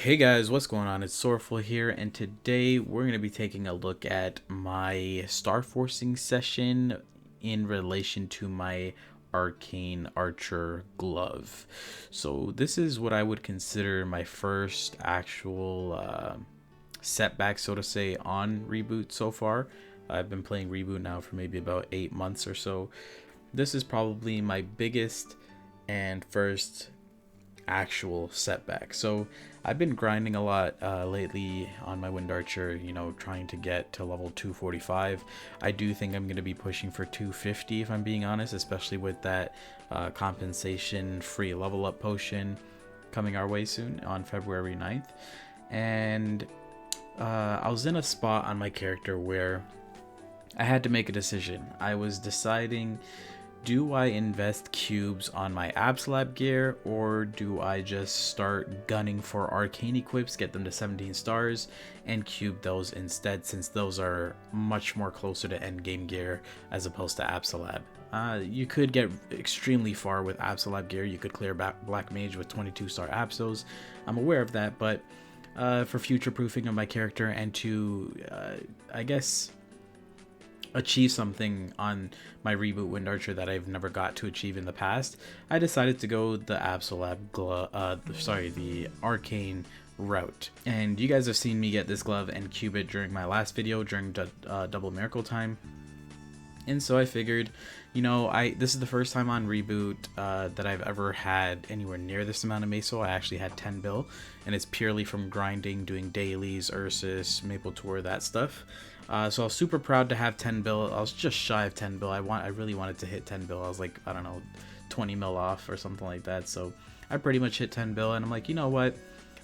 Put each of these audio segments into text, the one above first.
Hey guys, what's going on? It's Sorrowful here, and today we're going to be taking a look at my star forcing session in relation to my Arcane Archer glove. So this is what I would consider my first actual setback, so to say, on Reboot so far. I've been playing Reboot now for maybe about 8 months or so. This is probably my biggest and first actual setback. So I've been grinding a lot lately on my Wind Archer, trying to get to level 245. I do think I'm going to be pushing for 250 if I'm being honest, especially with that compensation free level up potion coming our way soon on February 9th. And I was in a spot on my character where I had to make a decision. I was deciding, do I invest cubes on my Absolab gear, or do I just start gunning for Arcane equips, get them to 17 stars, and cube those instead, since those are much more closer to endgame gear as opposed to Absolab. You could get extremely far with Absolab gear. You could clear Black Mage with 22 star Absos. I'm aware of that, but for future proofing of my character and to, I guess, achieve something on my Reboot Wind Archer that I've never got to achieve in the past, I decided to go the the Arcane route. And you guys have seen me get this glove and cube it during my last video during Double Miracle time. And so I figured, this is the first time on Reboot that I've ever had anywhere near this amount of Meso. I actually had 10 bill, and it's purely from grinding, doing dailies, Ursus, Maple Tour, that stuff. So I was super proud to have 10 bill. I was just shy of 10 bill. I really wanted to hit 10 bill. I was like, I don't know, 20 mil off or something like that. So I pretty much hit 10 bill, and I'm like, you know what?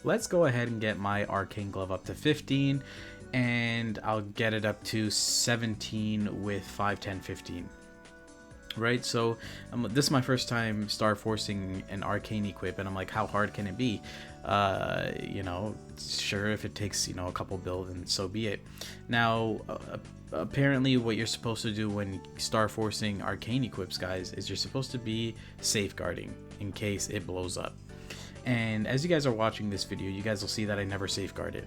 Let's go ahead and get my Arcane glove up to 15, and I'll get it up to 17 with 5, 10, 15. Right, so this is my first time star forcing an Arcane equip, and I'm like, how hard can it be? Sure, if it takes a couple builds, and so be it. Now apparently what you're supposed to do when star forcing Arcane equips, guys, is you're supposed to be safeguarding in case it blows up. And as you guys are watching this video, you guys will see that I never safeguarded.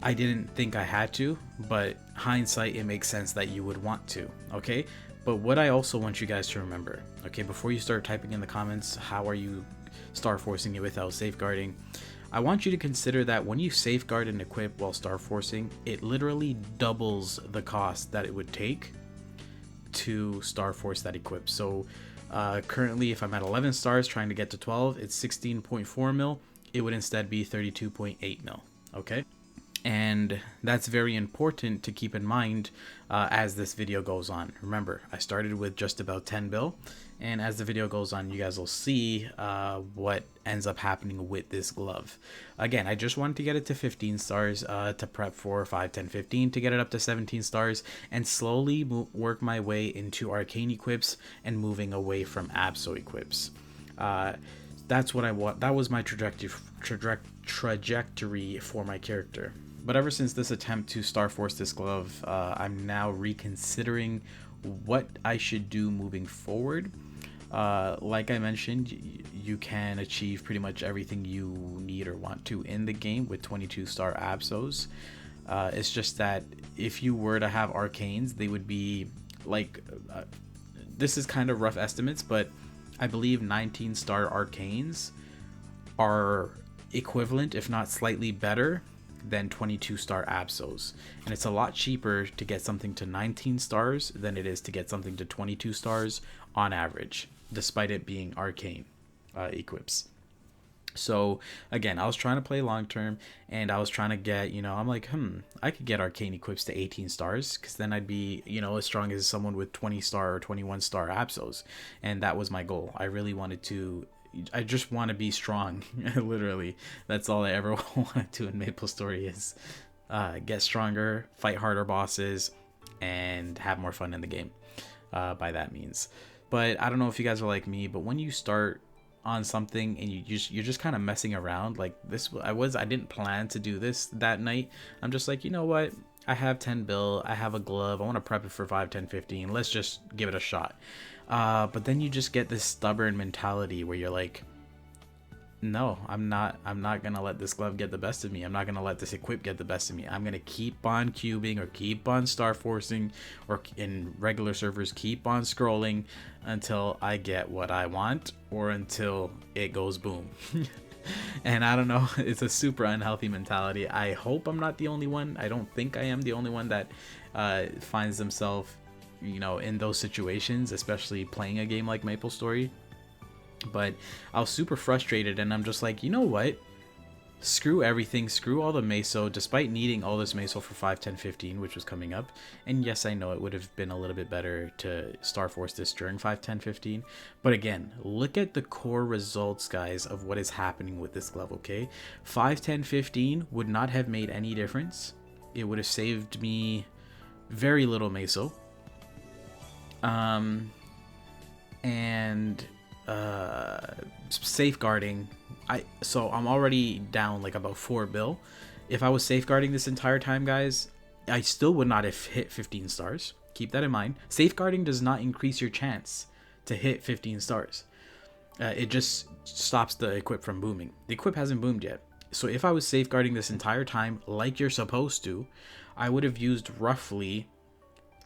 I didn't think I had to, but hindsight, it makes sense that you would want to, okay? But what I also want you guys to remember, okay, before you start typing in the comments, how are you star forcing it without safeguarding? I want you to consider that when you safeguard an equip while star forcing, it literally doubles the cost that it would take to star force that equip. So currently, if I'm at 11 stars trying to get to 12, it's 16.4 mil. It would instead be 32.8 mil, okay? And that's very important to keep in mind as this video goes on. Remember, I started with just about 10 bill, and as the video goes on, you guys will see what ends up happening with this glove. Again, I just wanted to get it to 15 stars to prep for 5, 10, 15 to get it up to 17 stars, and slowly work my way into Arcane equips and moving away from Abso equips. That's what I want. That was my trajectory for my character. But ever since this attempt to star force this glove, I'm now reconsidering what I should do moving forward. Like I mentioned, you can achieve pretty much everything you need or want to in the game with 22 star Absos. It's just that if you were to have Arcanes, they would be like, this is kind of rough estimates, but I believe 19 star Arcanes are equivalent, if not slightly better, than 22 star Absos. And it's a lot cheaper to get something to 19 stars than it is to get something to 22 stars on average, despite it being Arcane equips. So again, I was trying to play long term, and I was trying to get, I'm like, I could get Arcane equips to 18 stars, because then I'd be, as strong as someone with 20 star or 21 star Absos. And that was my goal. I just want to be strong. Literally, that's all I ever want to in Maple Story is get stronger, fight harder bosses, and have more fun in the game by that means. But I don't know if you guys are like me, but when you start on something and you're just kind of messing around like this, I didn't plan to do this that night. I'm just like, you know what, I have 10 bill, I have a glove, I want to prep it for 5, 10, 15, let's just give it a shot. But then you just get this stubborn mentality where you're like, no, I'm not gonna let this glove get the best of me. I'm not gonna let this equip get the best of me. I'm gonna keep on cubing or keep on star forcing, or in regular servers keep on scrolling until I get what I want or until it goes boom. And I don't know, it's a super unhealthy mentality. I hope I'm not the only one. I don't think I am the only one that finds themselves, you know, in those situations, especially playing a game like MapleStory. But I was super frustrated, and I'm just like, you know what? Screw everything, screw all the meso, despite needing all this meso for 5, 10, 15, which was coming up. And yes, I know it would have been a little bit better to Star Force this during 5, 10, 15. But again, look at the core results, guys, of what is happening with this glove, okay? 5, 10, 15 would not have made any difference. It would have saved me very little meso. And safeguarding, so I'm already down like about 4 bill. If I was safeguarding this entire time, guys, I still would not have hit 15 stars. Keep that in mind. Safeguarding does not increase your chance to hit 15 stars. It just stops the equip from booming. The equip hasn't boomed yet. So if I was safeguarding this entire time like you're supposed to, I would have used roughly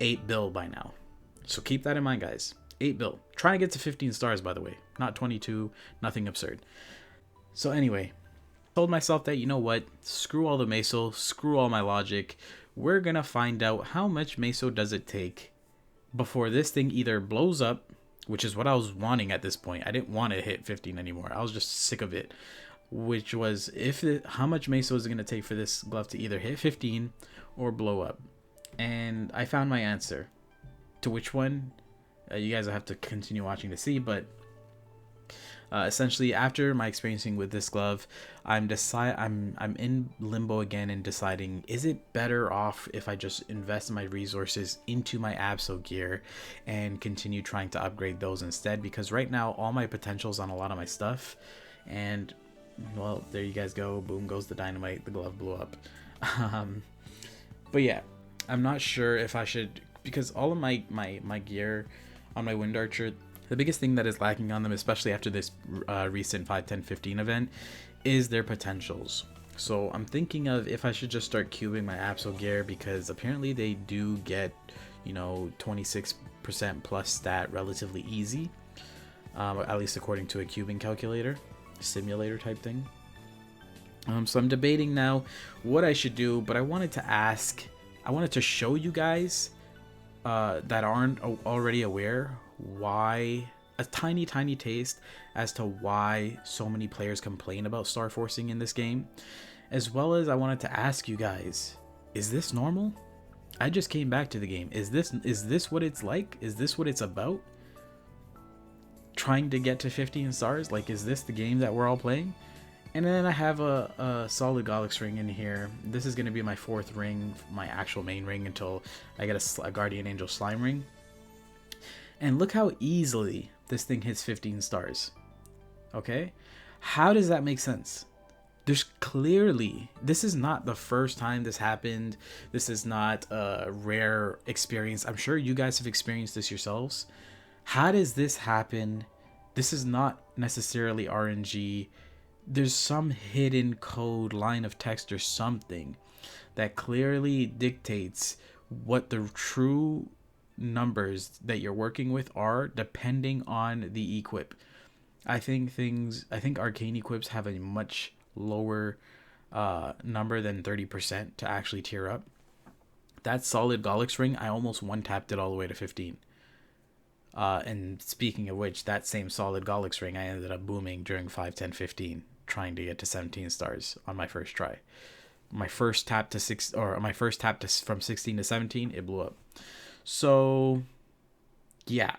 8 bill by now. So keep that in mind, guys. 8 bill. Trying to get to 15 stars, by the way. Not 22. Nothing absurd. So anyway, told myself that, you know what? Screw all the meso. Screw all my logic. We're going to find out how much meso does it take before this thing either blows up, which is what I was wanting at this point. I didn't want to hit 15 anymore. I was just sick of it. Which was how much meso is it going to take for this glove to either hit 15 or blow up. And I found my answer. To which one? You guys will have to continue watching to see, but essentially after my experiencing with this glove, I'm in limbo again and deciding, is it better off if I just invest my resources into my Abso gear and continue trying to upgrade those instead? Because right now all my potential's on a lot of my stuff, and well, there you guys go, boom goes the dynamite, the glove blew up. But yeah, I'm not sure if I should, because all of my gear on my Wind Archer, the biggest thing that is lacking on them, especially after this recent 5, 10, 15 event, is their potentials. So I'm thinking of if I should just start cubing my Absol gear, because apparently they do get, you know, 26% plus stat relatively easy, at least according to a cubing calculator, simulator type thing. So I'm debating now what I should do, but I wanted to show you guys that aren't already aware why, a tiny taste as to why so many players complain about star forcing in this game, as well as I wanted to ask you guys, is this normal? I just came back to the game. Is this what it's like? Is this what it's about? Trying to get to 15 stars? Like, is this the game that we're all playing? And then I have a solid Golix ring in here. This is going to be my 4th ring, my actual main ring, until I get a Guardian Angel slime ring. And look how easily this thing hits 15 stars. Okay? How does that make sense? There's clearly, this is not the first time this happened. This is not a rare experience. I'm sure you guys have experienced this yourselves. How does this happen? This is not necessarily RNG. There's some hidden code, line of text or something that clearly dictates what the true numbers that you're working with are, depending on the equip. I think Arcane equips have a much lower number than 30% to actually tier up. That solid Golix ring, I almost one-tapped it all the way to 15. And speaking of which, that same solid Golix ring I ended up booming during 5, 10, 15, trying to get to 17 stars on my first try. My first tap to from 16 to 17, it blew up. So yeah,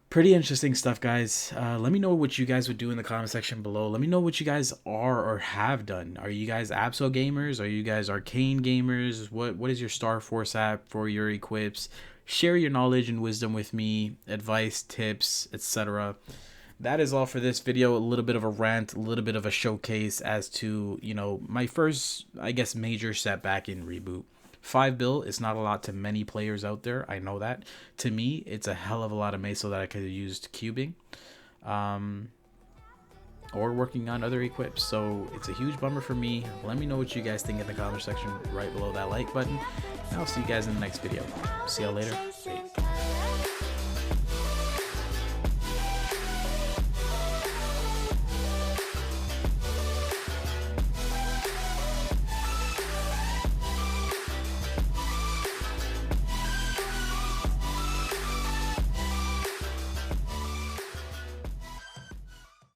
pretty interesting stuff, guys. Let me know what you guys would do in the comment section below. Let me know what you guys are or have done. Are you guys Abso gamers? Are you guys Arcane gamers? What is your Star Force app for your equips? Share your knowledge and wisdom with me, advice, tips, etc. That is all for this video. A little bit of a rant, a little bit of a showcase as to, you know, my first, I guess, major setback in Reboot. 5 bill is not a lot to many players out there. I know that. To me, it's a hell of a lot of meso that I could have used cubing. Or working on other equips. So it's a huge bummer for me. Let me know what you guys think in the comment section right below that like button. And I'll see you guys in the next video. See y'all later. Bye.